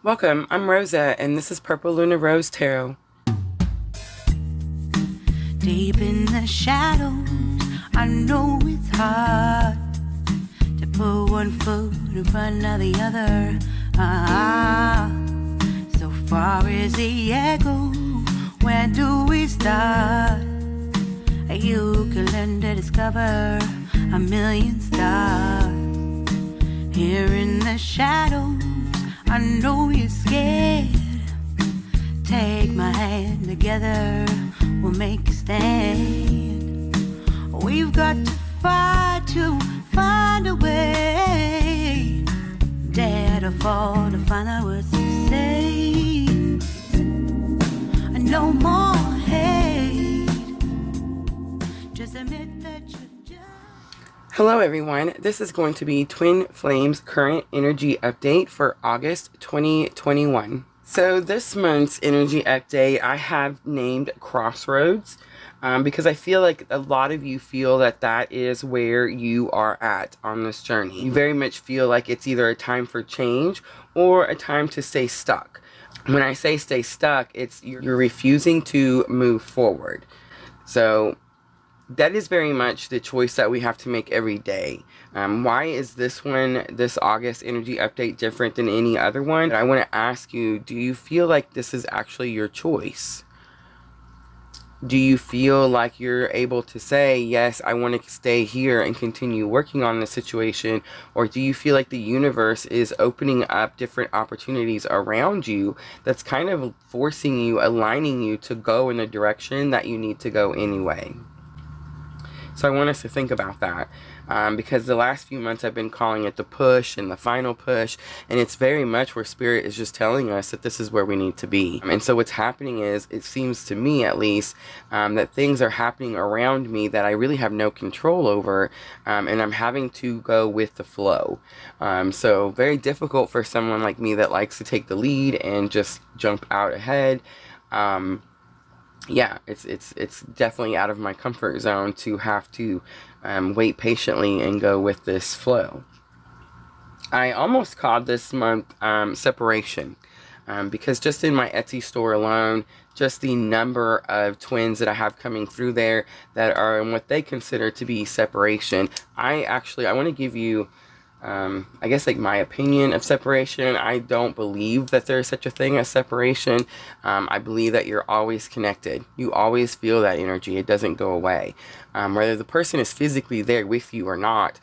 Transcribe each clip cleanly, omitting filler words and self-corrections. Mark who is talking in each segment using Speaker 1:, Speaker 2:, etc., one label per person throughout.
Speaker 1: Welcome, I'm Rosa, and this is Purple Lunarose Tarot.
Speaker 2: Deep in the shadows, I know it's hard to put one foot in front of the other. So far as the echo, where do we start? You can learn to discover a million stars. Here in the shadows, I know you're scared. Take my hand, together we'll make a stand. We've got to fight to find a way. Dare to fall to find out what to say. No more hate. Just admit that you're just...
Speaker 1: Hello everyone, this is going to be Twin Flames current energy update for August 2021. So this month's energy update I have named Crossroads because I feel like a lot of you feel that that is where you are at on this journey. You very much feel like it's either a time for change or a time to stay stuck. When I say stay stuck, it's you're refusing to move forward. So that is very much the choice that we have to make every day. Why is this August energy update different than any other one? I want to ask you, do you feel like this is actually your choice? Do you feel like you're able to say, yes, I want to stay here and continue working on the situation? Or do you feel like the universe is opening up different opportunities around you that's kind of forcing you, aligning you to go in the direction that you need to go anyway? So I want us to think about that because the last few months I've been calling it the push and the final push, and it's very much where Spirit is just telling us that this is where we need to be. And so what's happening is, it seems to me at least, that things are happening around me that I really have no control over, and I'm having to go with the flow. So very difficult for someone like me that likes to take the lead and just jump out ahead. Yeah, it's definitely out of my comfort zone to have to wait patiently and go with this flow. I almost called this month separation because just in my Etsy store alone, just the number of twins that I have coming through there that are in what they consider to be separation. I want to give you I guess like my opinion of separation. I don't believe that there's such a thing as separation. I believe that you're always connected. You always feel that energy. It doesn't go away. Whether the person is physically there with you or not,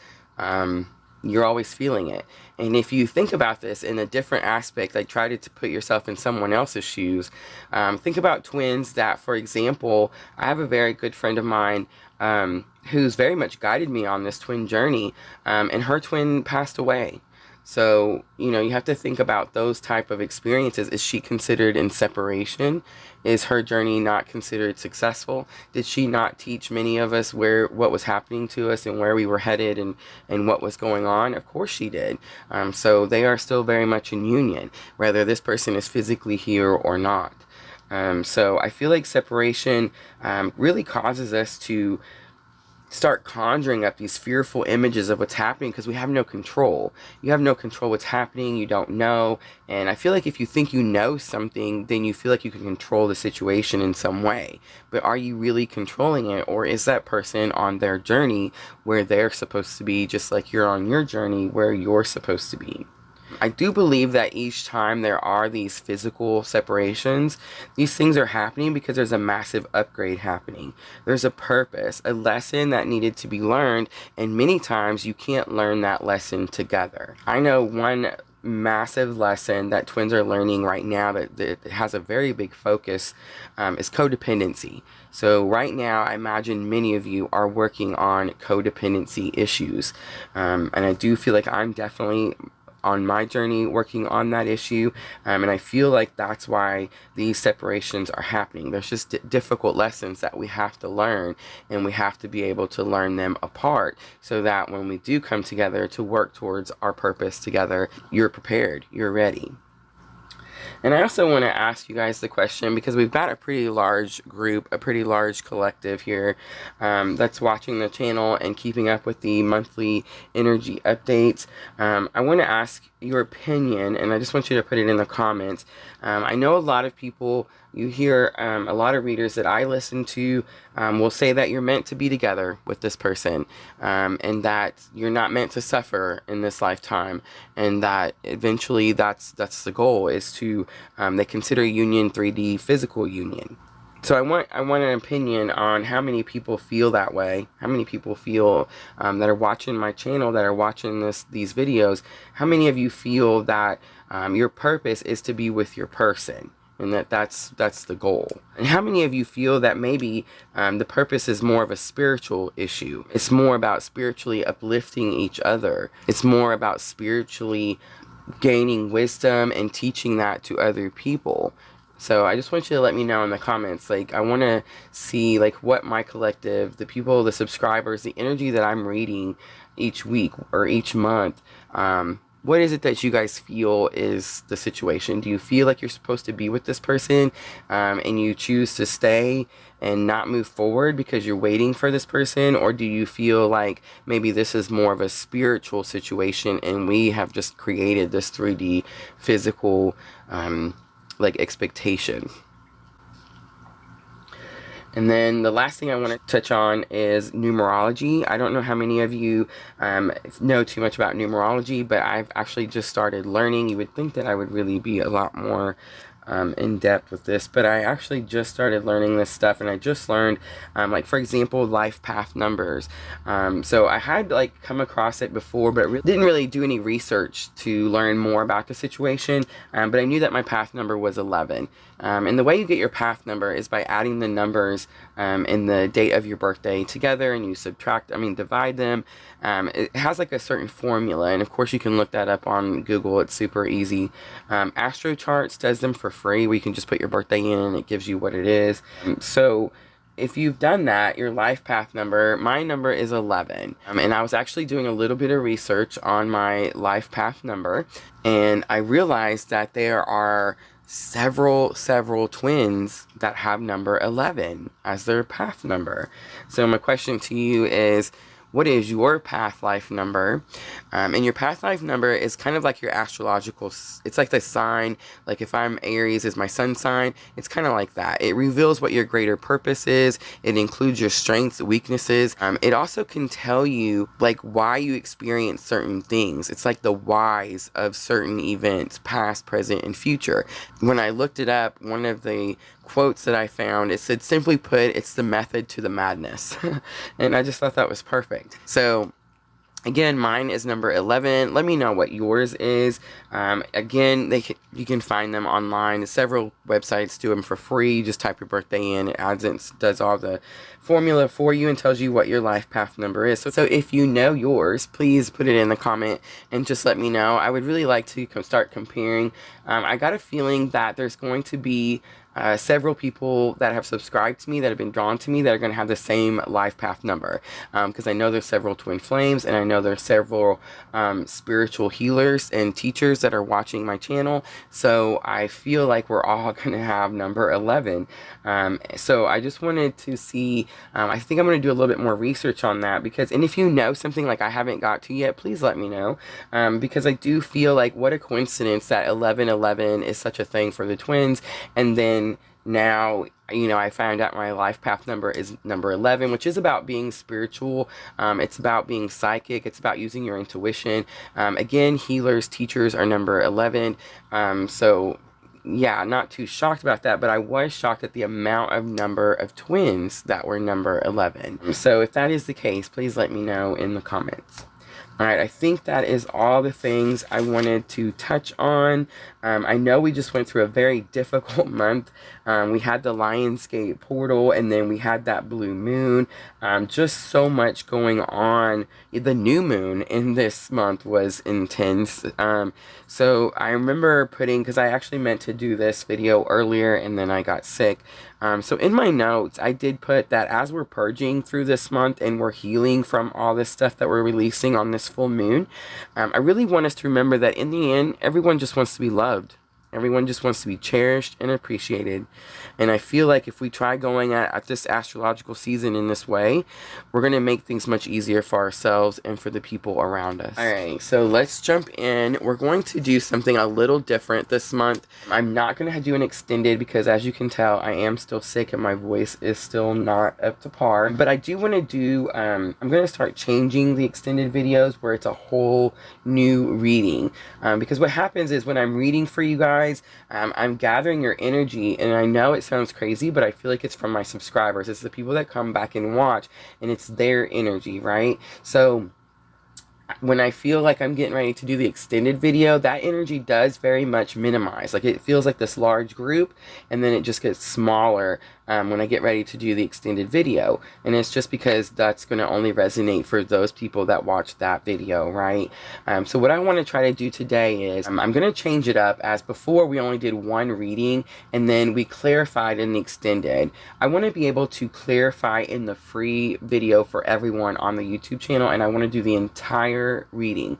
Speaker 1: you're always feeling it. And if you think about this in a different aspect, like try to put yourself in someone else's shoes. Think about twins that, for example, I have a very good friend of mine who's very much guided me on this twin journey, and her twin passed away. So, you know, you have to think about those type of experiences. Is she considered in separation? Is her journey not considered successful? Did she not teach many of us what was happening to us and where we were headed and what was going on? Of course she did. So they are still very much in union, whether this person is physically here or not. So I feel like separation really causes us to start conjuring up these fearful images of what's happening because we have no control. You have no control what's happening. You don't know. And I feel like if you think you know something, then you feel like you can control the situation in some way. But are you really controlling it? Or is that person on their journey where they're supposed to be, just like you're on your journey where you're supposed to be? I do believe that each time there are these physical separations, these things are happening because there's a massive upgrade happening. There's a purpose, a lesson that needed to be learned, and many times you can't learn that lesson together. I know one massive lesson that twins are learning right now that has a very big focus is codependency. So right now, I imagine many of you are working on codependency issues, and I do feel like I'm definitely on my journey working on that issue, and I feel like that's why these separations are happening. There's just difficult lessons that we have to learn, and we have to be able to learn them apart so that when we do come together to work towards our purpose together, you're prepared, you're ready. And I also want to ask you guys the question, because we've got a pretty large group, a pretty large collective here that's watching the channel and keeping up with the monthly energy updates. I want to ask your opinion, and I just want you to put it in the comments. I know a lot of people, you hear a lot of readers that I listen to will say that you're meant to be together with this person, and that you're not meant to suffer in this lifetime, and that eventually that's the goal, is to they consider union 3D physical union. So I want an opinion on how many people feel that way. How many people feel that are watching my channel, that are watching these videos. How many of you feel that your purpose is to be with your person, and that's the goal? And how many of you feel that maybe the purpose is more of a spiritual issue? It's more about spiritually uplifting each other. It's more about spiritually gaining wisdom and teaching that to other people. So I just want you to let me know in the comments. Like, I want to see like what my collective, the people, the subscribers, the energy that I'm reading each week or each month, what is it that you guys feel is the situation? Do you feel like you're supposed to be with this person and you choose to stay and not move forward because you're waiting for this person? Or do you feel like maybe this is more of a spiritual situation and we have just created this 3D physical like expectation? And then the last thing I want to touch on is numerology. I don't know how many of you know too much about numerology, but I've actually just started learning. You would think that I would really be a lot more in depth with this, but I actually just started learning this stuff, and I just learned like, for example, life path numbers. So I had like come across it before, but didn't really do any research to learn more about the situation, but I knew that my path number was 11. And the way you get your path number is by adding the numbers in the date of your birthday together, and you divide them. It has like a certain formula, and of course you can look that up on Google. It's super easy. Astro Charts does them for free, where you can just put your birthday in and it gives you what it is. So if you've done that, your life path number, my number is 11. And I was actually doing a little bit of research on my life path number, and I realized that there are several twins that have number 11 as their path number. So my question to you is, what is your path life number? And your path life number is kind of like your astrological, it's like the sign. Like if I'm Aries is my sun sign, it's kind of like that. It reveals what your greater purpose is. It includes your strengths, weaknesses. It also can tell you like why you experience certain things. It's like the whys of certain events, past, present, and future. When I looked it up, one of the quotes that I found, it said, simply put, it's the method to the madness. And I just thought that was perfect. So again, mine is number 11. Let me know what yours is. Again, you can find them online. Several websites do them for free. You just type your birthday in, it adds it, does all the formula for you and tells you what your life path number is. So if you know yours, please put it in the comment and just let me know. I would really like to start comparing. I got a feeling that there's going to be several people that have subscribed to me, that have been drawn to me, that are going to have the same life path number, because I know there's several twin flames, and I know there's several spiritual healers and teachers that are watching my channel. So I feel like we're all going to have number 11. So I just wanted to see, I think I'm going to do a little bit more research on that, and if you know something like I haven't got to yet, please let me know, because I do feel like what a coincidence that 1111 is such a thing for the twins. And then now, you know, I found out my life path number is number 11, which is about being spiritual. It's about being psychic. It's about using your intuition. Again, healers, teachers are number 11. So yeah, not too shocked about that, but I was shocked at the amount of number of twins that were number 11. So if that is the case, please let me know in the comments. Alright, I think that is all the things I wanted to touch on. I know we just went through a very difficult month. We had the Lionsgate portal, and then we had that blue moon. Just so much going on. The new moon in this month was intense. So I remember because I actually meant to do this video earlier, and then I got sick. So in my notes, I did put that as we're purging through this month and we're healing from all this stuff that we're releasing on this full moon, I really want us to remember that in the end, everyone just wants to be loved. Everyone just wants to be cherished and appreciated. And I feel like if we try going at this astrological season in this way, we're going to make things much easier for ourselves and for the people around us. Alright, so let's jump in. We're going to do something a little different this month. I'm not going to do an extended because, as you can tell, I am still sick and my voice is still not up to par. But I do want to do, I'm going to start changing the extended videos where it's a whole new reading. Because what happens is when I'm reading for you guys, I'm gathering your energy, and I know it sounds crazy, but I feel like it's from my subscribers. It's the people that come back and watch, and it's their energy, right? So when I feel like I'm getting ready to do the extended video, that energy does very much minimize. Like, it feels like this large group, and then it just gets smaller when I get ready to do the extended video. And it's just because that's going to only resonate for those people that watch that video, right? So what I want to try to do today is I'm going to change it up. As before, we only did one reading, and then we clarified in the extended. I want to be able to clarify in the free video for everyone on the YouTube channel, and I want to do the entire reading.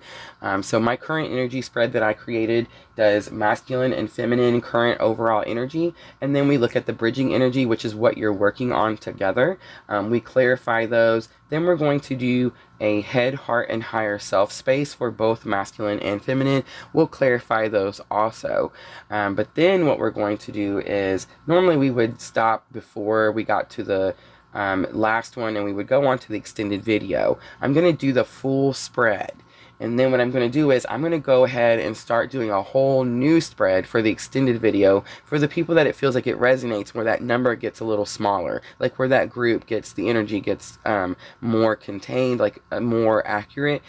Speaker 1: So my current energy spread that I created does masculine and feminine current overall energy, and then we look at the bridging energy, which is what you're working on together. We clarify those. Then we're going to do a head, heart, and higher self space for both masculine and feminine. We'll clarify those also. But then what we're going to do is, normally we would stop before we got to the last one, and we would go on to the extended video. I'm going to do the full spread. And then what I'm going to do is I'm going to go ahead and start doing a whole new spread for the extended video for the people that it feels like it resonates, where that number gets a little smaller, like where that group gets, the energy gets more contained, like more accurate.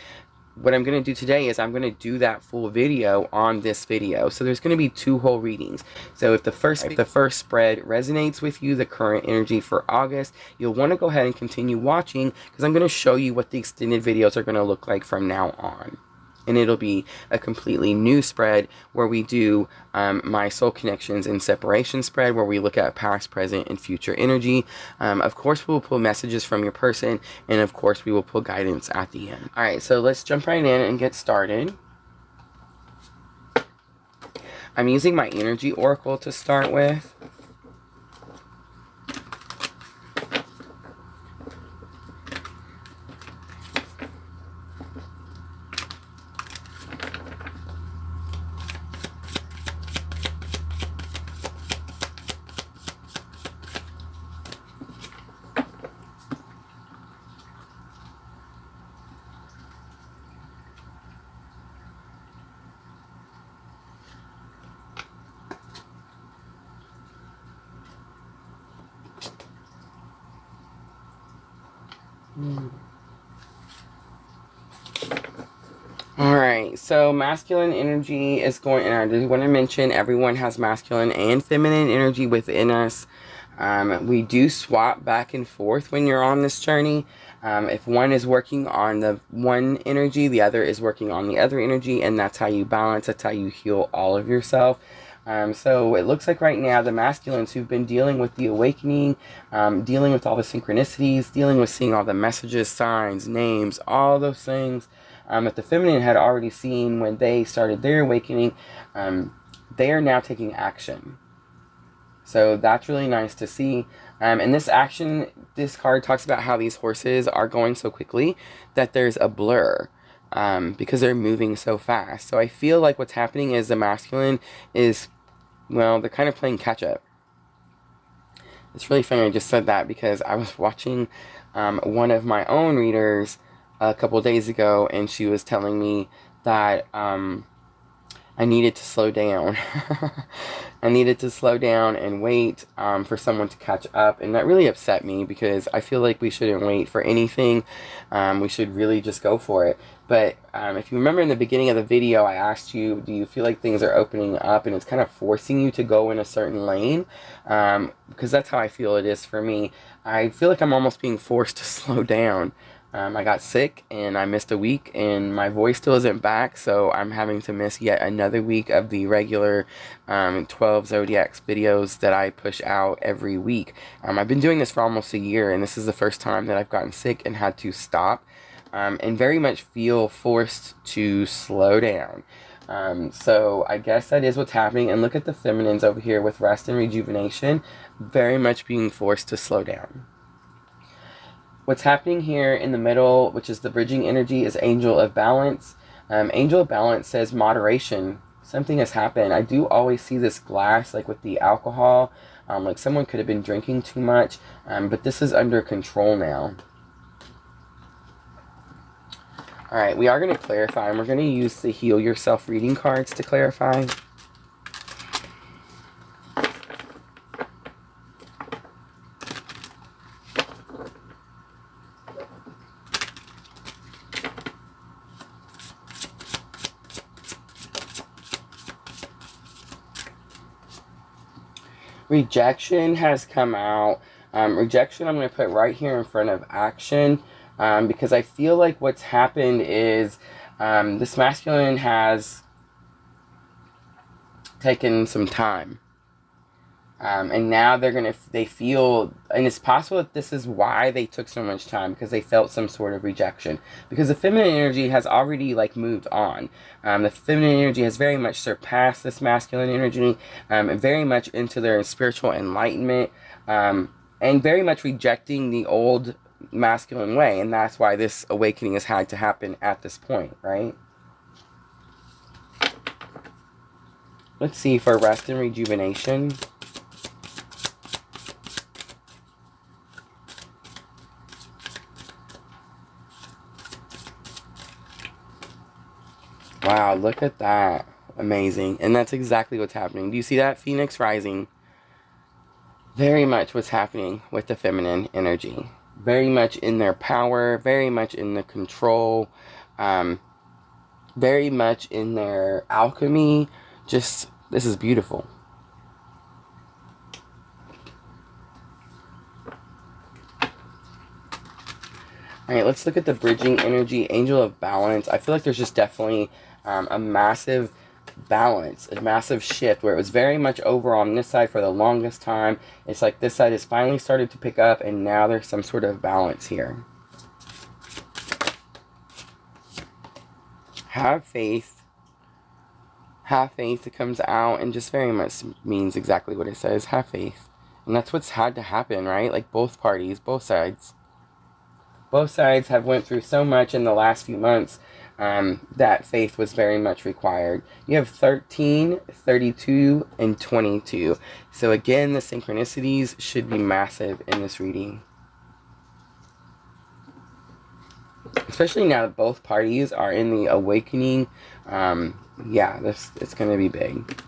Speaker 1: What I'm going to do today is I'm going to do that full video on this video. So there's going to be 2 whole readings. So if the first spread resonates with you, the current energy for August, you'll want to go ahead and continue watching, because I'm going to show you what the extended videos are going to look like from now on. And it'll be a completely new spread where we do my soul connections and separation spread, where we look at past, present, and future energy. Of course, we will pull messages from your person, and of course, we will pull guidance at the end. All right, so let's jump right in and get started. I'm using my energy oracle to start with. Alright, so masculine energy is going, and I do want to mention everyone has masculine and feminine energy within us. We do swap back and forth when you're on this journey. If one is working on the one energy, the other is working on the other energy, and that's how you balance, that's how you heal all of yourself. So it looks like right now the masculines who've been dealing with the awakening, dealing with all the synchronicities, dealing with seeing all the messages, signs, names, all those things that the feminine had already seen when they started their awakening, they are now taking action. So that's really nice to see. And this action, this card talks about how these horses are going so quickly that there's a blur. Because they're moving so fast. So I feel like what's happening is the masculine is, well, they're kind of playing catch up. It's really funny I just said that because I was watching one of my own readers a couple of days ago, and she was telling me that I needed to slow down. I needed to slow down and wait for someone to catch up, and that really upset me because I feel like we shouldn't wait for anything. We should really just go for it. But if you remember in the beginning of the video, I asked you, do you feel like things are opening up and it's kind of forcing you to go in a certain lane? Because that's how I feel it is for me. I feel like I'm almost being forced to slow down. I got sick and I missed a week, and my voice still isn't back, so I'm having to miss yet another week of the regular 12 zodiacs videos that I push out every week. I've been doing this for almost a year, and this is the first time that I've gotten sick and had to stop and very much feel forced to slow down. So I guess that is what's happening. And look at the feminines over here with rest and rejuvenation, very much being forced to slow down. What's happening here in the middle, which is the bridging energy, is Angel of Balance. Angel of Balance says moderation. Something has happened. I do always see this glass, like with the alcohol, like someone could have been drinking too much, but this is under control now. Alright, we are going to clarify, and we're going to use the Heal Yourself reading cards to clarify. Rejection has come out. Rejection I'm going to put right here in front of action, because I feel like what's happened is this masculine has taken some time. And now they feel, and it's possible that this is why they took so much time, because they felt some sort of rejection. Because the feminine energy has already moved on. The feminine energy has very much surpassed this masculine energy, very much into their spiritual enlightenment, and very much rejecting the old masculine way. And that's why this awakening has had to happen at this point, right? Let's see for rest and rejuvenation. Wow, look at that. Amazing. And that's exactly what's happening. Do you see that? Phoenix rising. Very much what's happening with the feminine energy. Very much in their power. Very much in the control. Very much in their alchemy. Just, this is beautiful. Alright, let's look at the bridging energy. Angel of Balance. I feel like there's just definitely a massive balance, a massive shift where it was very much over on this side for the longest time. It's like this side has finally started to pick up, and now there's some sort of balance here. Have faith. Have faith. It comes out and just very much means exactly what it says. Have faith. And that's what's had to happen, right? Like both parties, both sides. Both sides have went through so much in the last few months that faith was very much required. You have 13, 32, and 22. So again, the synchronicities should be massive in this reading. Especially now that both parties are in the awakening. Yeah, it's going to be big.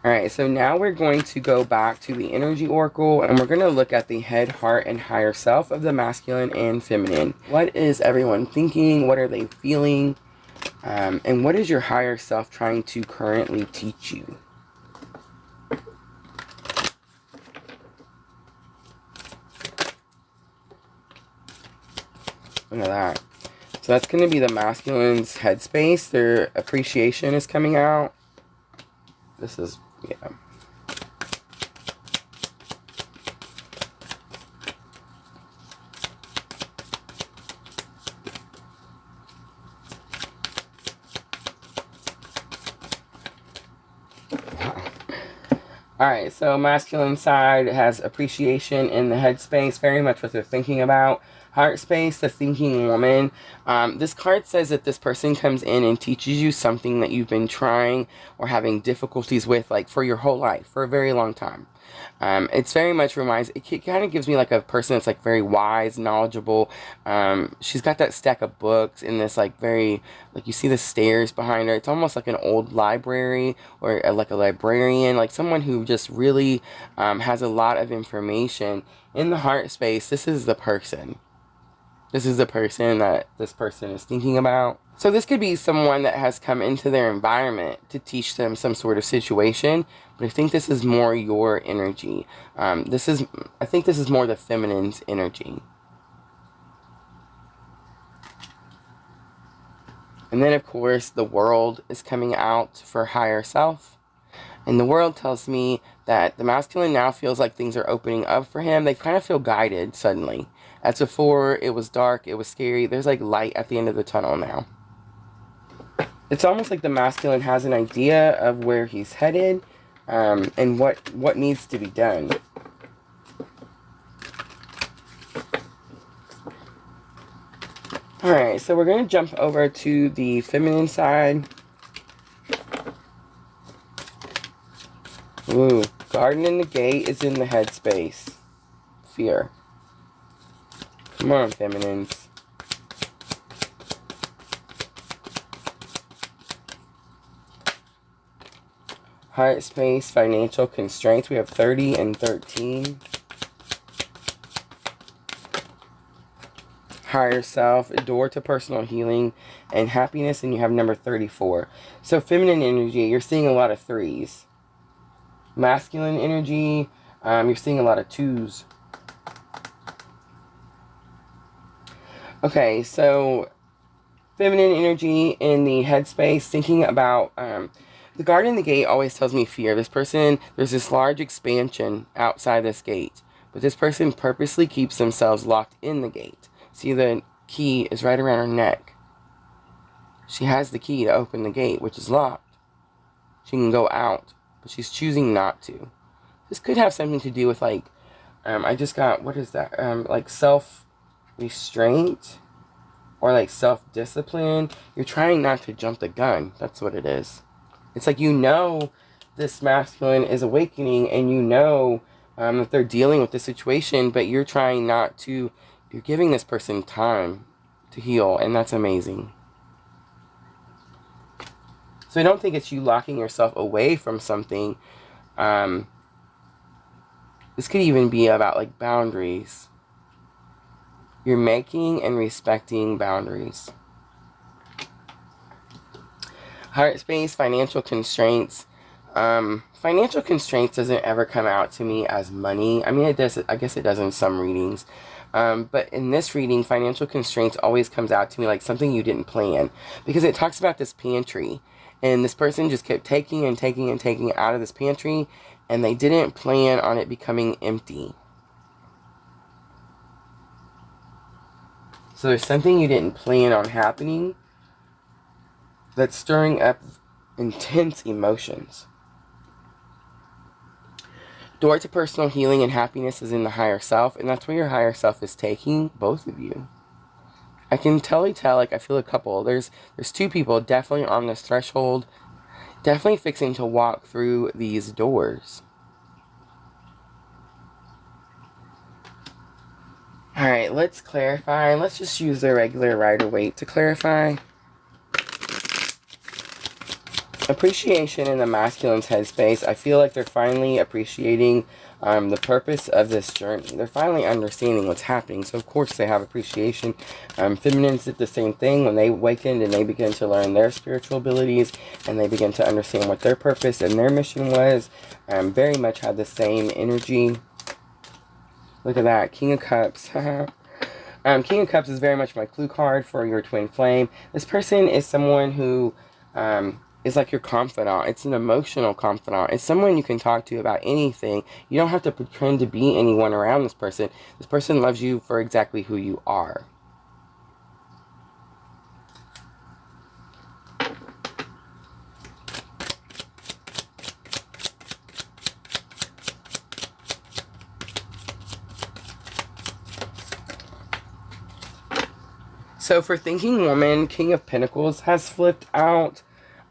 Speaker 1: Alright, so now we're going to go back to the energy oracle, and we're going to look at the head, heart, and higher self of the masculine and feminine. What is everyone thinking? What are they feeling? And what is your higher self trying to currently teach you? Look at that. So that's going to be the masculine's headspace. Their appreciation is coming out. This is, yeah. Alright, so masculine side has appreciation in the headspace, very much what they're thinking about. Heart space, the thinking woman. This card says that this person comes in and teaches you something that you've been trying or having difficulties with, like for your whole life, for a very long time. It's very much it kind of gives me like a person that's like very wise, knowledgeable. She's got that stack of books in this very, like you see the stairs behind her. It's almost like an old library or like a librarian, like someone who just really has a lot of information. In the heart space, this is the person. This is the person that this person is thinking about. So this could be someone that has come into their environment to teach them some sort of situation. But I think this is more your energy. I think this is more the feminine's energy. And then, of course, the world is coming out for higher self. And the world tells me that the masculine now feels like things are opening up for him. They kind of feel guided suddenly. As before, it was dark, it was scary. There's like light at the end of the tunnel now. It's almost like the masculine has an idea of where he's headed, and what needs to be done. Alright, so we're going to jump over to the feminine side. Ooh, garden in the gate is in the headspace. Fear. Come on, feminines. Heart space, financial constraints. We have 30 and 13. Higher self, door to personal healing and happiness, and you have number 34. So feminine energy, you're seeing a lot of 3s. Masculine energy, you're seeing a lot of 2s. Okay, so feminine energy in the headspace, thinking about the garden in the gate always tells me fear. This person, there's this large expansion outside this gate, but this person purposely keeps themselves locked in the gate. See, the key is right around her neck. She has the key to open the gate, which is locked. She can go out, but she's choosing not to. This could have something to do with, like, I just got, what is that? Like self-restraint or like self-discipline. You're trying not to jump the gun. That's what it is. It's like, you know, this masculine is awakening, and you know that they're dealing with the situation, but you're trying not to. You're giving this person time to heal, and that's amazing. So I don't think it's you locking yourself away from something. This could even be about, like, boundaries. You're making and respecting boundaries. Heart space, financial constraints. Financial constraints doesn't ever come out to me as money. I mean, it does. I guess it does in some readings. But in this reading, financial constraints always comes out to me like something you didn't plan. Because it talks about this pantry. And this person just kept taking and taking and taking out of this pantry. And they didn't plan on it becoming empty. So there's something you didn't plan on happening that's stirring up intense emotions. Door to personal healing and happiness is in the higher self, and that's where your higher self is taking both of you. I can tell, like, I feel a couple. There's 2 people definitely on this threshold, definitely fixing to walk through these doors. Alright, let's clarify. Let's just use the regular Rider-Waite to clarify. Appreciation in the masculine's headspace. I feel like they're finally appreciating the purpose of this journey. They're finally understanding what's happening. So, of course, they have appreciation. Feminines did the same thing when they awakened and they began to learn their spiritual abilities, and they began to understand what their purpose and their mission was. Very much had the same energy. Look at that. King of Cups. King of Cups is very much my clue card for your twin flame. This person is someone who is like your confidant. It's an emotional confidant. It's someone you can talk to about anything. You don't have to pretend to be anyone around this person. This person loves you for exactly who you are. So for thinking woman, King of Pentacles has flipped out.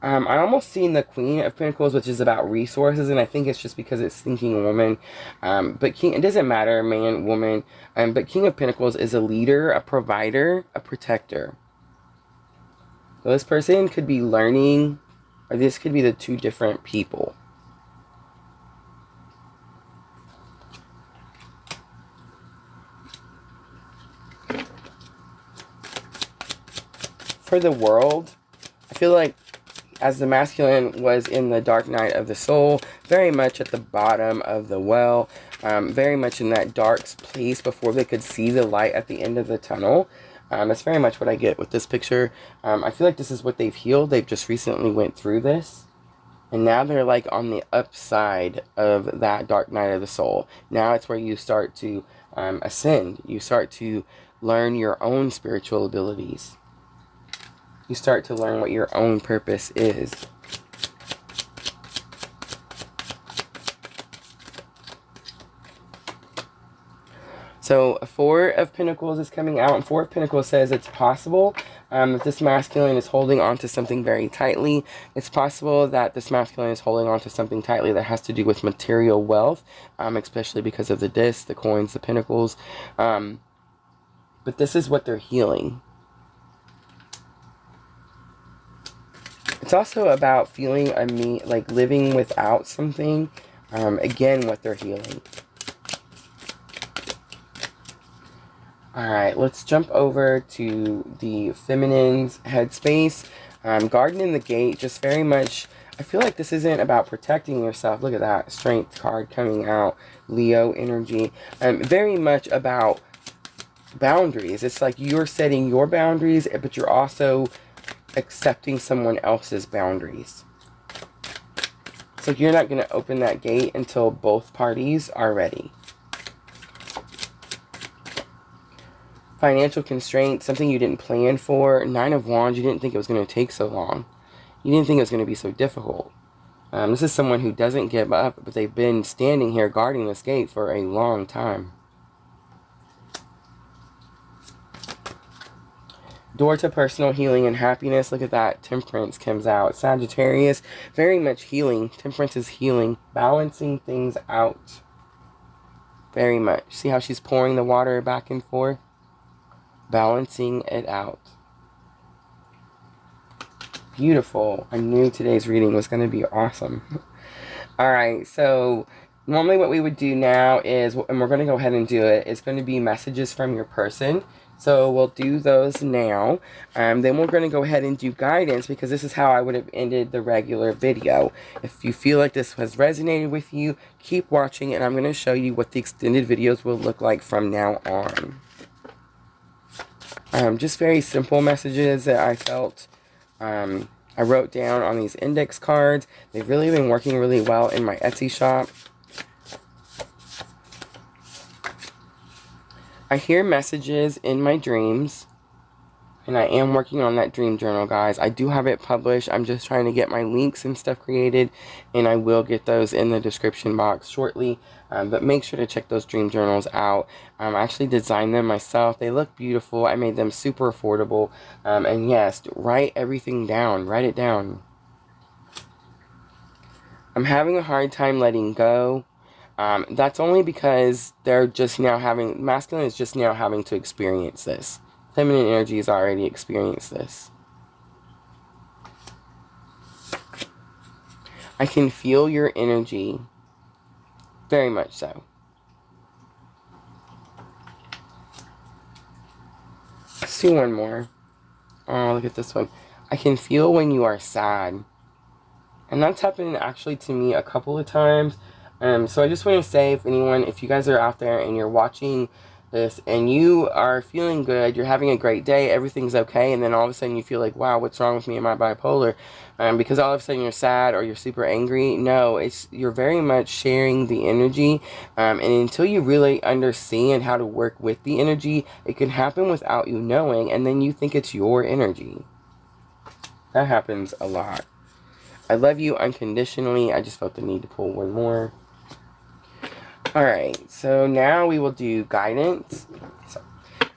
Speaker 1: I almost seen the Queen of Pentacles, which is about resources, and I think it's just because it's thinking woman. But King, it doesn't matter, man, woman. But King of Pentacles is a leader, a provider, a protector. So this person could be learning, or this could be the 2 different people. For the world, I feel like as the masculine was in the dark night of the soul, very much at the bottom of the well, very much in that dark place before they could see the light at the end of the tunnel. That's very much what I get with this picture. I feel like this is what they've healed. They've just recently went through this. And now they're like on the upside of that dark night of the soul. Now it's where you start to ascend. You start to learn your own spiritual abilities. You start to learn what your own purpose is. So Four of Pentacles is coming out, and Four of Pentacles says it's possible that this masculine is holding on to something very tightly. It's possible that this masculine is holding on to something tightly that has to do with material wealth, especially because of the disc, the coins, the pentacles. But this is what they're healing. It's also about feeling like living without something. Again, what they're healing. Alright, let's jump over to the feminine's headspace. Garden the gate, just very much, I feel like this isn't about protecting yourself. Look at that, strength card coming out, Leo energy. Very much about boundaries. It's like you're setting your boundaries, but you're also accepting someone else's boundaries. So you're not going to open that gate until both parties are ready. Financial constraints, something you didn't plan for. Nine of Wands, you didn't think it was going to take so long. You didn't think it was going to be so difficult. This is someone who doesn't give up, but they've been standing here guarding this gate for a long time. Door to personal healing and happiness. Look at that. Temperance comes out. Sagittarius, very much healing. Temperance is healing. Balancing things out. Very much. See how she's pouring the water back and forth? Balancing it out. Beautiful. I knew today's reading was going to be awesome. Alright, so normally what we would do now is, and we're going to go ahead and do it, is going to be messages from your person. So we'll do those now. Then we're going to go ahead and do guidance, because this is how I would have ended the regular video. If you feel like this has resonated with you, keep watching, and I'm going to show you what the extended videos will look like from now on. Just very simple messages that I felt I wrote down on these index cards. They've really been working really well in my Etsy shop. I hear messages in my dreams, and I am working on that dream journal, guys. I do have it published. I'm just trying to get my links and stuff created, and I will get those in the description box shortly. But make sure to check those dream journals out. I actually designed them myself. They look beautiful. I made them super affordable. And yes, write everything down. Write it down. I'm having a hard time letting go. That's only because they're just now having, masculine is just now having to experience this. Feminine energy has already experienced this. I can feel your energy. Very much so. Let's do one more. Oh, look at this one. I can feel when you are sad. And that's happened actually to me a couple of times. So I just want to say, if you guys are out there and you're watching this and you are feeling good, you're having a great day, everything's okay, and then all of a sudden you feel like, wow, what's wrong with me? Am I bipolar? Because all of a sudden you're sad or you're super angry. No, you're very much sharing the energy, and until you really understand how to work with the energy, it can happen without you knowing, and then you think it's your energy. That happens a lot. I love you unconditionally. I just felt the need to pull one more. Alright, so now we will do guidance. So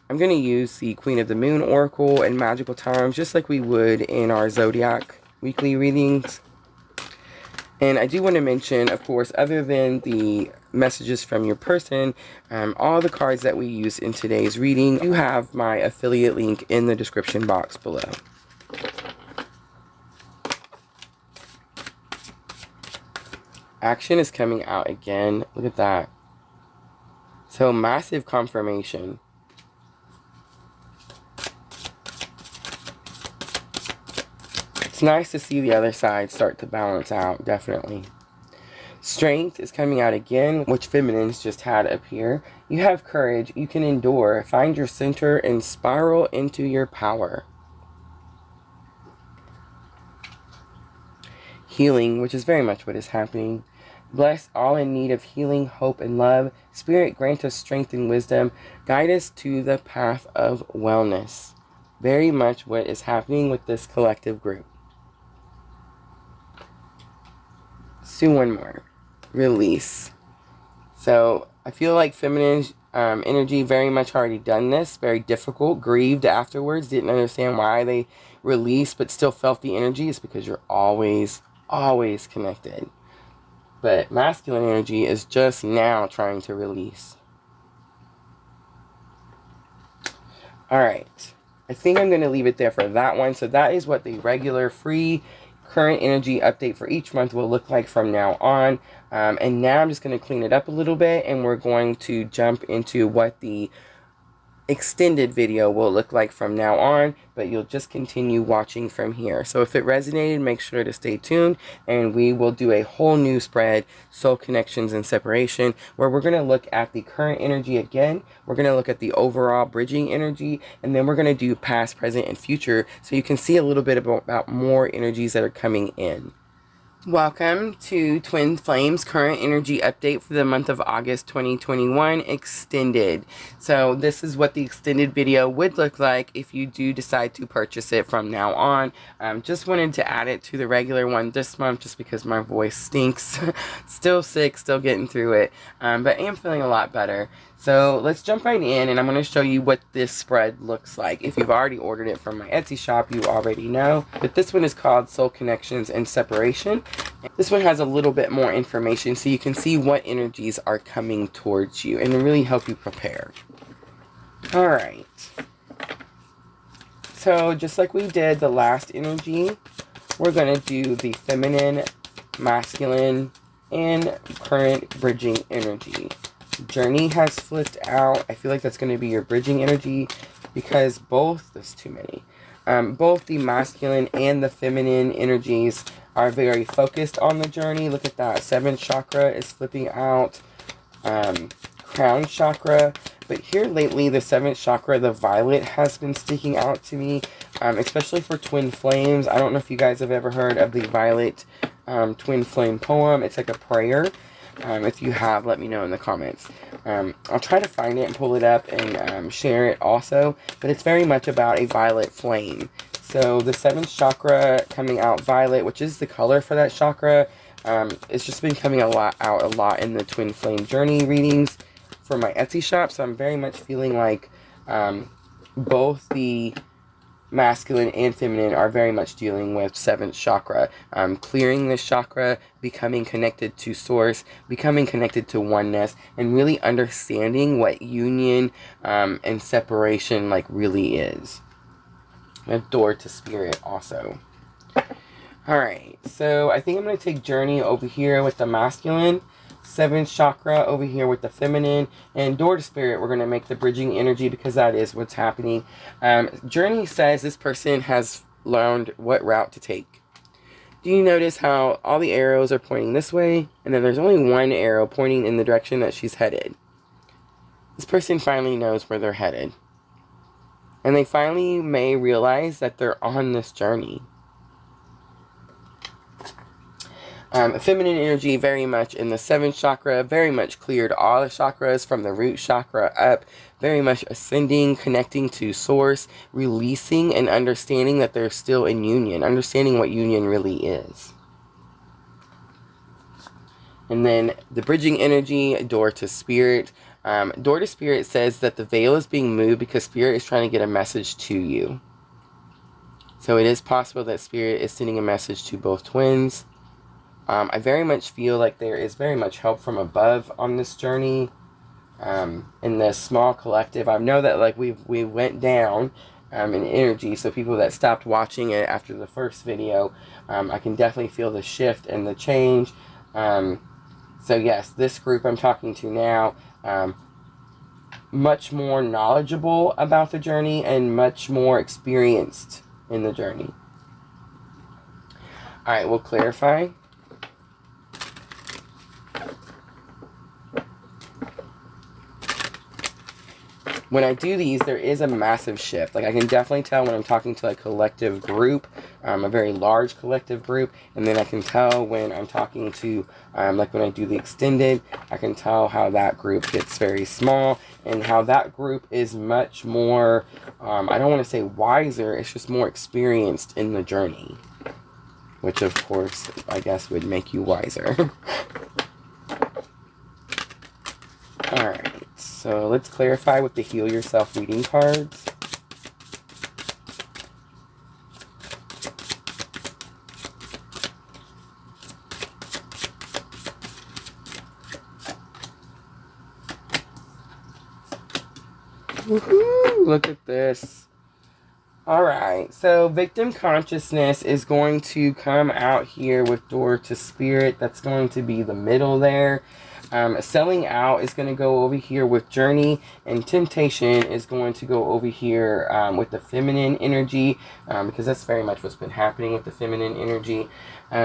Speaker 1: I'm going to use the Queen of the Moon Oracle and Magical Times, just like we would in our Zodiac weekly readings. And I do want to mention, of course, other than the messages from your person, all the cards that we use in today's reading, you have my affiliate link in the description box below. Action is coming out again. Look at that. So massive confirmation. It's nice to see the other side start to balance out, definitely. Strength is coming out again, which feminines just had appear. You have courage. You can endure. Find your center and spiral into your power. Healing, which is very much what is happening. Bless all in need of healing, hope, and love. Spirit, grant us strength and wisdom. Guide us to the path of wellness. very much what is happening with this collective group. Let's do one more. Release. So I feel like feminine energy very much already done this. Very difficult. Grieved afterwards. Didn't understand why they released, but still felt the energy. It's because you're always connected. But masculine energy is just now trying to release. Alright. I think I'm going to leave it there for that one. So that is what the regular free current energy update for each month will look like from now on. And now I'm just going to clean it up a little bit, and we're going to jump into what the extended video will look like from now on, but you'll just continue watching from here. So if it resonated, make sure to stay tuned, and we will do a whole new spread, soul connections and separation, where we're going to look at the current energy again. We're going to look at the overall bridging energy, and then we're going to do past, present, and future, so you can see a little bit about more energies that are coming in. Welcome to Twin Flames current energy update for the month of August 2021 extended. So this is what the extended video would look like if you do decide to purchase it from now on. Just wanted to add it to the regular one this month just because my voice stinks. Still sick, still getting through it, but I am feeling a lot better. So let's jump right in, and I'm going to show you what this spread looks like. If you've already ordered it from my Etsy shop, you already know. But this one is called Soul Connections and Separation. This one has a little bit more information so you can see what energies are coming towards you and really help you prepare. Alright. So just like we did the last energy, we're going to do the feminine, masculine, and current bridging energy. Journey has flipped out. I feel like that's going to be your bridging energy because both the masculine and the feminine energies are very focused on the journey. Look at that. 7th chakra is flipping out. Crown chakra. But here lately, the 7th chakra, the violet, has been sticking out to me, especially for twin flames. I don't know if you guys have ever heard of the violet twin flame poem. It's like a prayer. If you have, let me know in the comments. I'll try to find it and pull it up and share it also. But it's very much about a violet flame. So the 7th chakra coming out violet, which is the color for that chakra. It's just been coming out a lot in the twin flame journey readings for my Etsy shop. So I'm very much feeling like both the masculine and feminine are very much dealing with 7th chakra. Clearing this chakra, becoming connected to source, becoming connected to oneness, and really understanding what union and separation like really is. A door to spirit also. Alright, so I think I'm going to take journey over here with the masculine, 7th chakra over here with the feminine, and door to spirit we're going to make the bridging energy because that is what's happening. Journey says this person has learned what route to take. Do you notice how all the arrows are pointing this way, and then there's only one arrow pointing in the direction that she's headed? This person finally knows where they're headed. And they finally may realize that they're on this journey. Feminine energy very much in the 7th chakra, very much cleared all the chakras from the root chakra up, very much ascending, connecting to source, releasing and understanding that they're still in union, understanding what union really is. And then the bridging energy, door to spirit. Door to spirit says that the veil is being moved because spirit is trying to get a message to you. So it is possible that spirit is sending a message to both twins. I very much feel like there is very much help from above on this journey. In this small collective, I know that like we went down in energy, so people that stopped watching it after the first video, I can definitely feel the shift and the change. So yes, this group I'm talking to now, much more knowledgeable about the journey and much more experienced in the journey. Alright, we'll clarify. when I do these, there is a massive shift. Like, I can definitely tell when I'm talking to a collective group, a very large collective group, and then I can tell when I'm talking to, like when I do the extended, I can tell how that group gets very small, and how that group is much more, I don't want to say wiser, it's just more experienced in the journey. Which, of course, I guess would make you wiser. Alright. So let's clarify with the Heal Yourself reading cards. Woohoo! Look at this. Alright, so victim consciousness is going to come out here with Door to Spirit. That's going to be the middle there. Selling out is going to go over here with Journey, and Temptation is going to go over here with the feminine energy, because that's very much what's been happening with the feminine energy.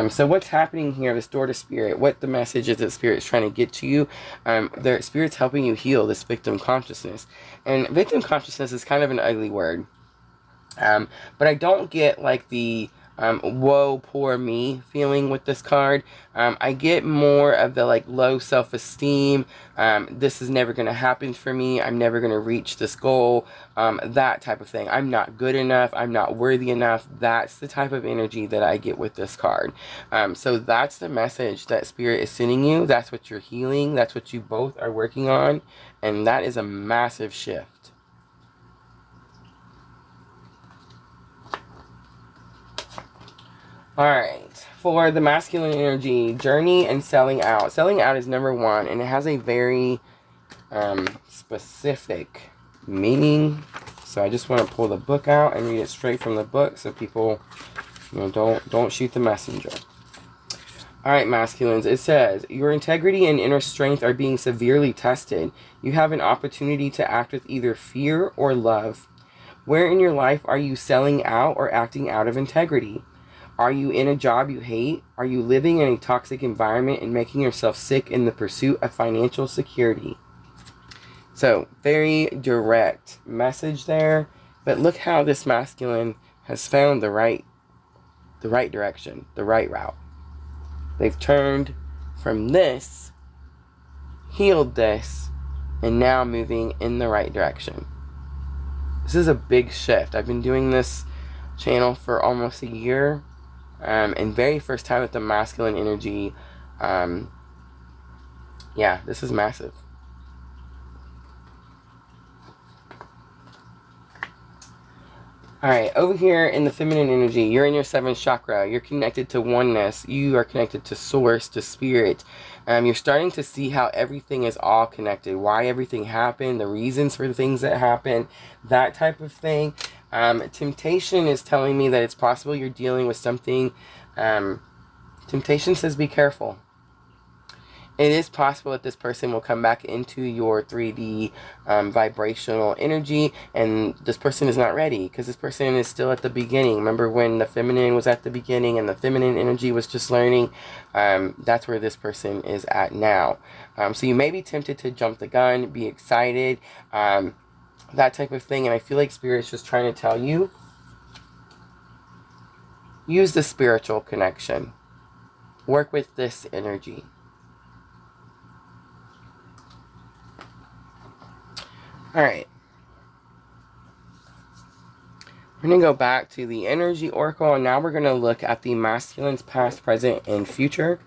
Speaker 1: So what's happening here, this Door to Spirit, what the message is that Spirit is trying to get to you, their Spirit's helping you heal this victim consciousness. And victim consciousness is kind of an ugly word, but I don't get like the whoa, poor me feeling with this card. I get more of the like low self-esteem. This is never going to happen for me. I'm never going to reach this goal. That type of thing. I'm not good enough. I'm not worthy enough. That's the type of energy that I get with this card. So that's the message that Spirit is sending you. That's what you're healing. That's what you both are working on. And that is a massive shift. Alright, for the masculine energy, Journey and Selling Out. Selling Out is number 1, and it has a very specific meaning. So I just want to pull the book out and read it straight from the book so people, you know, don't shoot the messenger. Alright, masculines, it says, your integrity and inner strength are being severely tested. You have an opportunity to act with either fear or love. Where in your life are you selling out or acting out of integrity? Are you in a job you hate? Are you living in a toxic environment and making yourself sick in the pursuit of financial security? So, very direct message there. But look how this masculine has found the right direction, the right route. They've turned from this, healed this, and now moving in the right direction. This is a big shift. I've been doing this channel for almost a year. And very first time with the masculine energy, yeah, this is massive. Alright, over here in the feminine energy, you're in your 7th chakra. You're connected to oneness. You are connected to source, to spirit. You're starting to see how everything is all connected. Why everything happened, the reasons for the things that happen, that type of thing. Temptation is telling me that it's possible you're dealing with something. Temptation says be careful. It is possible that this person will come back into your 3D vibrational energy, and this person is not ready because this person is still at the beginning. Remember when the feminine was at the beginning and the feminine energy was just learning? That's where this person is at now. So you may be tempted to jump the gun, be excited, that type of thing. And I feel like Spirit's just trying to tell you, use the spiritual connection. Work with this energy. Alright. We're going to go back to the energy oracle, and now we're going to look at the masculines past, present, and future.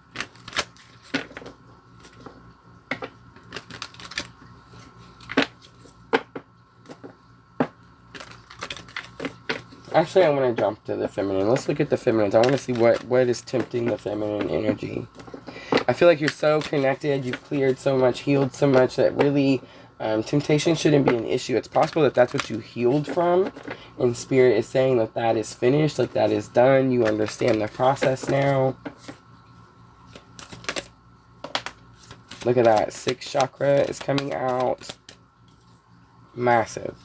Speaker 1: Actually, I want to jump to the feminine. Let's look at the feminines. I want to see what is tempting the feminine energy. I feel like you're so connected. You've cleared so much, healed so much that really temptation shouldn't be an issue. It's possible that that's what you healed from. And Spirit is saying that that is finished, like that is done. You understand the process now. Look at that. 6th chakra is coming out. Massive.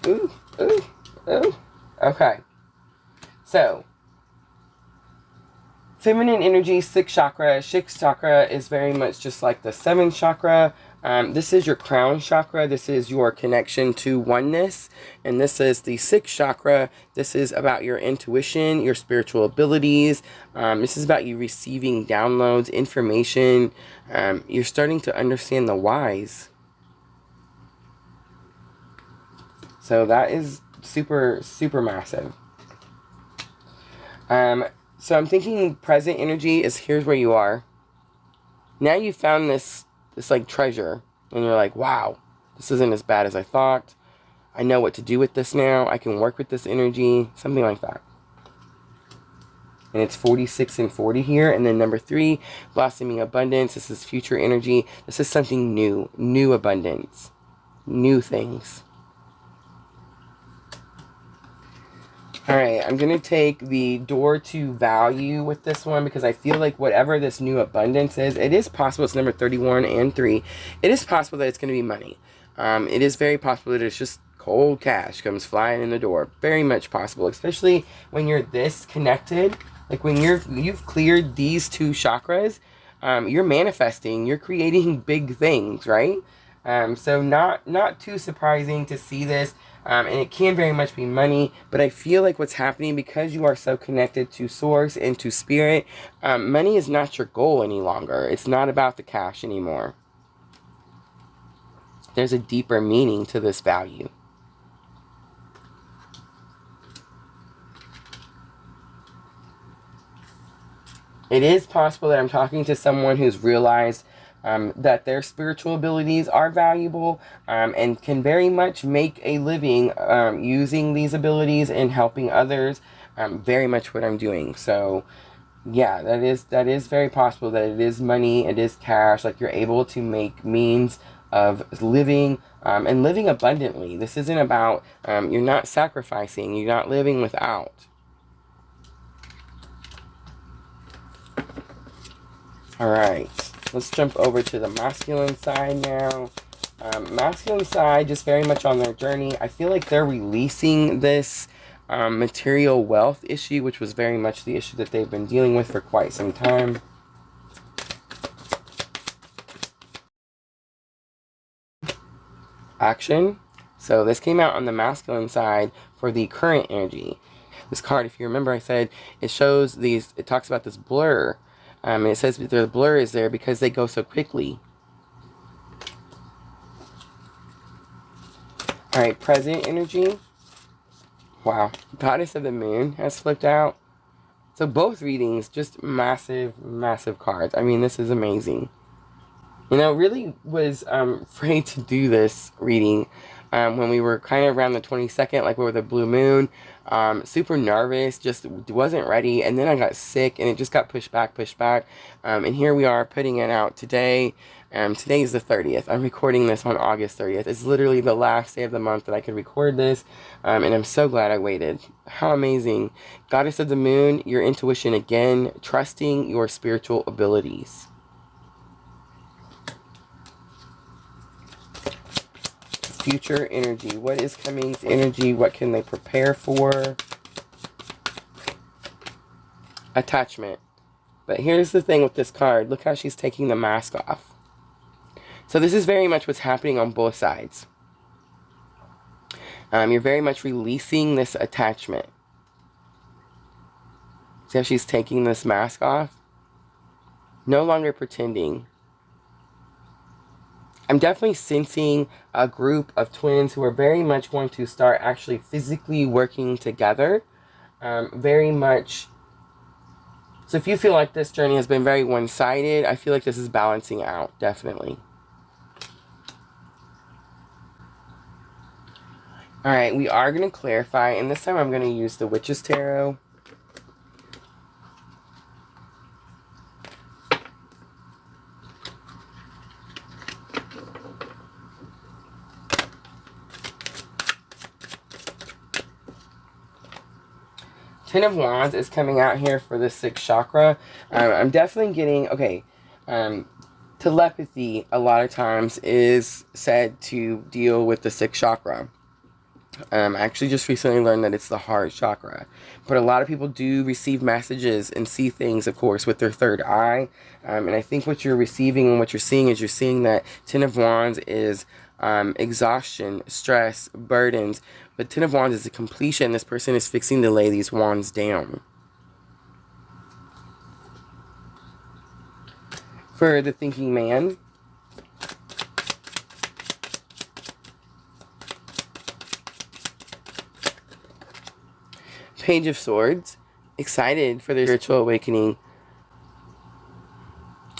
Speaker 1: Ooh, ooh, ooh. Okay. So, Feminine energy, sixth chakra. Sixth chakra is very much just like the seventh chakra. This is your crown chakra. This is your connection to oneness. And this is the sixth chakra. This is about your intuition, your spiritual abilities. This is about you receiving downloads, information. You're starting to understand the whys. So that is super, super massive. So I'm thinking present energy is here's where you are. Now you found this like treasure, and you're like, wow, this isn't as bad as I thought. I know what to do with this now. I can work with this energy, something like that. And it's 46 and 40 here. And then number 3, blossoming abundance. This is future energy. This is something new, new abundance, new things. Alright, I'm going to take the door to value with this one because I feel like whatever this new abundance is, it is possible. It's number 31 and 3. It is possible that it's going to be money. It is very possible that it's just cold cash comes flying in the door. Very much possible, especially when you're this connected. Like when you've cleared these 2 chakras, you're manifesting, you're creating big things, right? So not too surprising to see this. And it can very much be money, but I feel like what's happening because you are so connected to source and to spirit, money is not your goal any longer. It's not about the cash anymore. There's a deeper meaning to this value. It is possible that I'm talking to someone who's realized that their spiritual abilities are valuable and can very much make a living using these abilities and helping others. Very much what I'm doing. So yeah, that is very possible that it is money, it is cash, like you're able to make means of living and living abundantly. This isn't about you're not sacrificing, you're not living without. All right. Let's jump over to the masculine side now. Masculine side, just very much on their journey. I feel like they're releasing this material wealth issue, which was very much the issue that they've been dealing with for quite some time. Action. So this came out on the masculine side for the current energy. This card, if you remember, I said it shows these, it talks about this blur. And it says the blur is there because they go so quickly. Alright, present energy. Wow. Goddess of the Moon has flipped out. So both readings, just massive, massive cards. I mean, this is amazing. You know, really was afraid to do this reading when we were kind of around the 22nd, like over the blue moon. Super nervous, just wasn't ready, and then I got sick and it just got pushed back. And here we are putting it out today. Today is the 30th. I'm recording this on August 30th. It's literally the last day of the month that I could record this, and I'm so glad I waited. How amazing. Goddess of the Moon, your intuition again, trusting your spiritual abilities. Future energy. What is coming's energy? What can they prepare for? Attachment. But here's the thing with this card. Look how she's taking the mask off. So this is very much what's happening on both sides. You're very much releasing this attachment. See how she's taking this mask off? No longer pretending. I'm definitely sensing a group of twins who are very much going to start actually physically working together. Very much. So if you feel like this journey has been very one-sided, I feel like this is balancing out, definitely. Alright, we are going to clarify, and this time I'm going to use the Witch's Tarot. Ten of Wands is coming out here for the 6th chakra. I'm definitely getting, okay, telepathy a lot of times is said to deal with the 6th chakra. I actually just recently learned that it's the heart chakra. But a lot of people do receive messages and see things, of course, with their third eye. And I think what you're receiving and what you're seeing is you're seeing that Ten of Wands is exhaustion, stress, burdens. But Ten of Wands is a completion. This person is fixing to lay these wands down. For the thinking man, Page of Swords, excited for their spiritual awakening,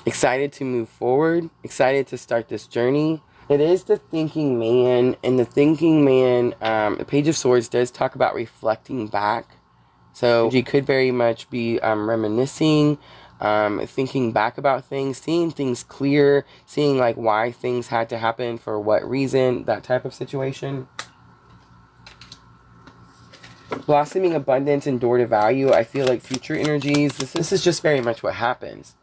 Speaker 1: excited to move forward, excited to start this journey. It is the thinking man, and the thinking man, the Page of Swords does talk about reflecting back. So you could very much be reminiscing, thinking back about things, seeing things clear, seeing like why things had to happen, for what reason, that type of situation. Blossoming abundance and door to value. I feel like future energies, this is just very much what happens.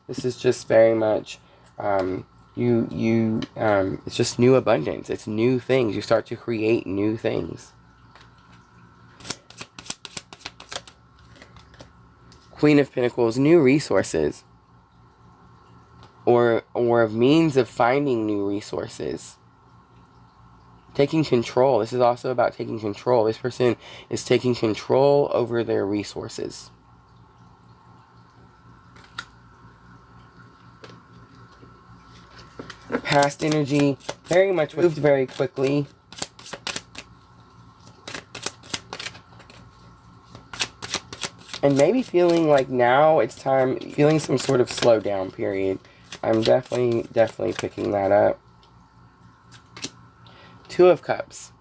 Speaker 1: This is just very much it's just new abundance. It's new things. You start to create new things. Queen of Pentacles, new resources. Or means of finding new resources. Taking control. This is also about taking control. This person is taking control over their resources. Past energy, very much moved very quickly. And maybe feeling like now it's time, feeling some sort of slowdown period. I'm definitely picking that up. Two of Cups.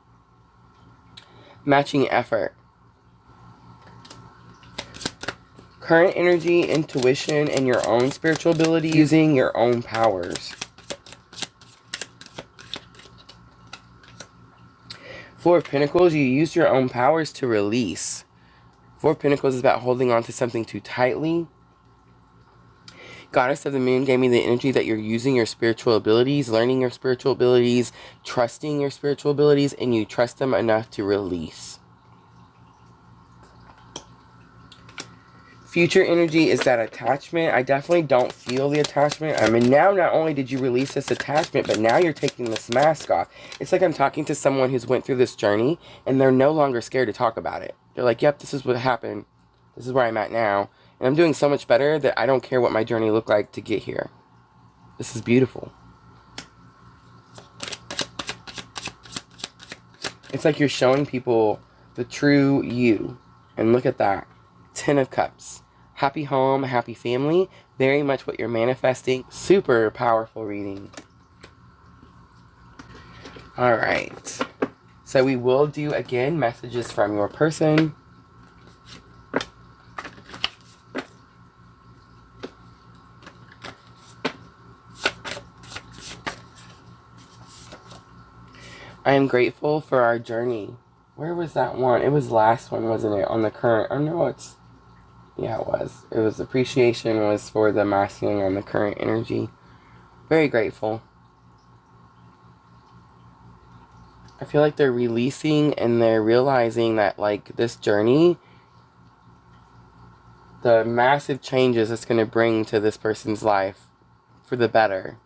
Speaker 1: Matching effort. Current energy, intuition, and your own spiritual ability, using your own powers. Four of Pentacles, you use your own powers to release. Four of Pentacles is about holding on to something too tightly. Goddess of the Moon gave me the energy that you're using your spiritual abilities, learning your spiritual abilities, trusting your spiritual abilities, and you trust them enough to release. Future energy is that attachment. I definitely don't feel the attachment. I mean, now not only did you release this attachment, but now you're taking this mask off. It's like I'm talking to someone who's went through this journey, and they're no longer scared to talk about it. They're like, yep, this is what happened. This is where I'm at now. And I'm doing so much better that I don't care what my journey looked like to get here. This is beautiful. It's like you're showing people the true you. And look at that. 10 of Cups. Happy home, happy family. Very much what you're manifesting. Super powerful reading. Alright. So we will do, again, messages from your person. I am grateful for our journey. Where was that one? It was last one, wasn't it? On the current. Oh, no, it's... Yeah, it was. It was appreciation was for the masculine on the current energy. Very grateful. I feel like they're releasing and they're realizing that, like, this journey, the massive changes it's going to bring to this person's life for the better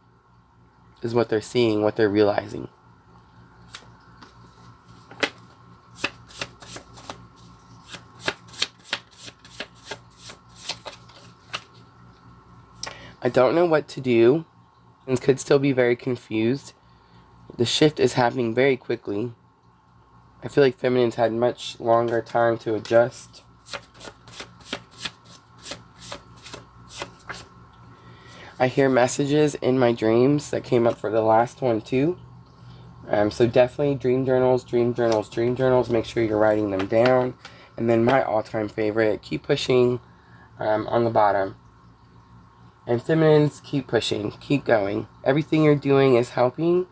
Speaker 1: is what they're seeing, what they're realizing. I don't know what to do and could still be very confused. The shift is happening very quickly. I feel like feminines had much longer time to adjust. I hear messages in my dreams that came up for the last one too. So definitely dream journals, dream journals, dream journals. Make sure you're writing them down. And then my all-time favorite, keep pushing on the bottom. And feminines, keep pushing, keep going. Everything you're doing is helping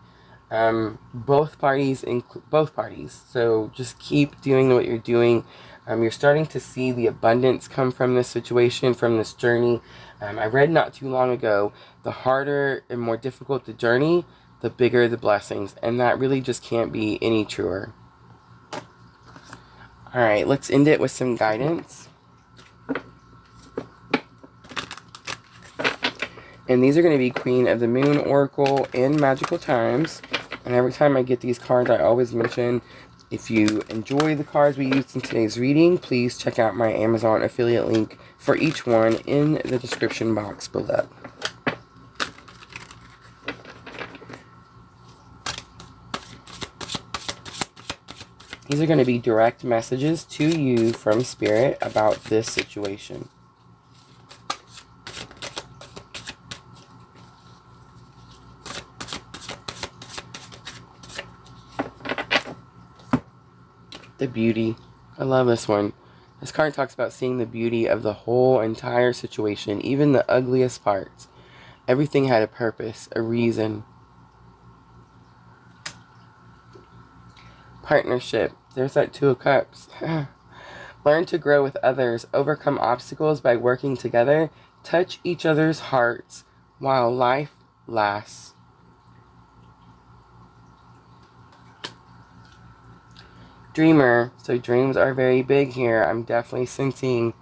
Speaker 1: both parties. So just keep doing what you're doing. You're starting to see the abundance come from this situation, from this journey. I read not too long ago, the harder and more difficult the journey, the bigger the blessings. And that really just can't be any truer. Alright, let's end it with some guidance. And these are going to be Queen of the Moon, Oracle, and Magical Times. And every time I get these cards, I always mention, if you enjoy the cards we used in today's reading, please check out my Amazon affiliate link for each one in the description box below. These are going to be direct messages to you from Spirit about this situation. The beauty. I love this one. This card talks about seeing the beauty of the whole entire situation, even the ugliest parts. Everything had a purpose, a reason. Partnership. There's that Two of Cups. Learn to grow with others, overcome obstacles by working together, touch each other's hearts while life lasts. Dreamer. So dreams are very big here. I'm definitely sensing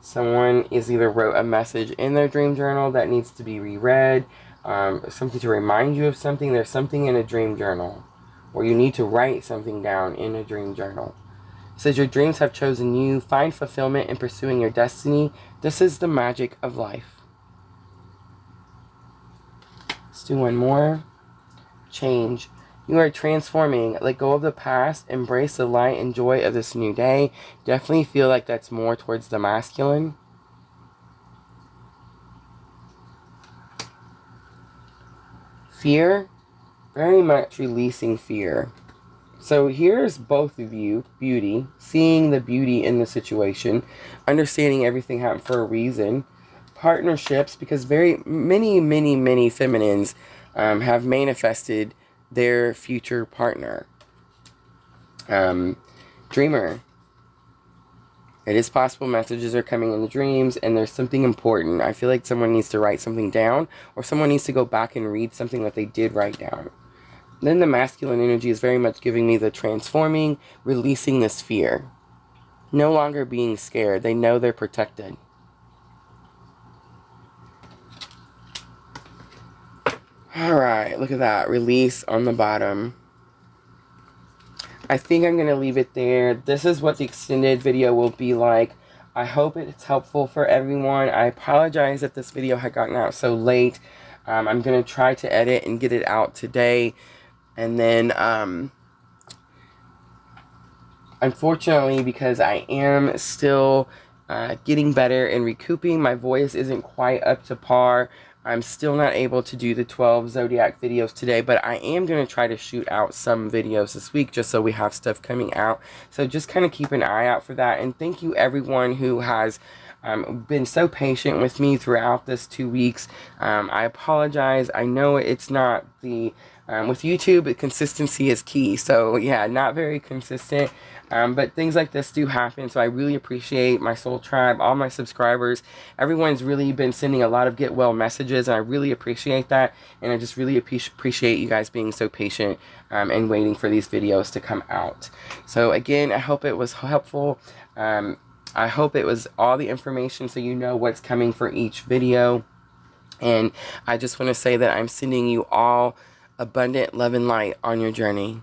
Speaker 1: someone is either wrote a message in their dream journal that needs to be reread, something to remind you of something. There's something in a dream journal, or you need to write something down in a dream journal. It says your dreams have chosen you. Find fulfillment in pursuing your destiny. This is the magic of life. Let's do one more. Change. You are transforming. Let go of the past. Embrace the light and joy of this new day. Definitely feel like that's more towards the masculine. Fear. Very much releasing fear. So here's both of you. Beauty. Seeing the beauty in the situation. Understanding everything happened for a reason. Partnerships. Because very many feminines have manifested their future partner. Dreamer. It is possible messages are coming in the dreams and there's something important. I feel like someone needs to write something down, or someone needs to go back and read something that they did write down. Then the masculine energy is very much giving me the transforming, releasing this fear. No longer being scared. They know they're protected. Alright, look at that. Release on the bottom. I think I'm going to leave it there. This is what the extended video will be like. I hope it's helpful for everyone. I apologize that this video had gotten out so late. I'm going to try to edit and get it out today. And then, unfortunately, because I am still getting better and recouping, my voice isn't quite up to par. I'm still not able to do the 12 zodiac videos today, but I am going to try to shoot out some videos this week just so we have stuff coming out. So just kind of keep an eye out for that. And thank you everyone who has been so patient with me throughout this 2 weeks. I apologize. I know it's not the... with YouTube, consistency is key. So yeah, not very consistent. But things like this do happen. So I really appreciate my soul tribe, all my subscribers. Everyone's really been sending a lot of get well messages, and I really appreciate that. And I just really appreciate you guys being so patient and waiting for these videos to come out. So again, I hope it was helpful. I hope it was all the information so you know what's coming for each video. And I just want to say that I'm sending you all abundant love and light on your journey.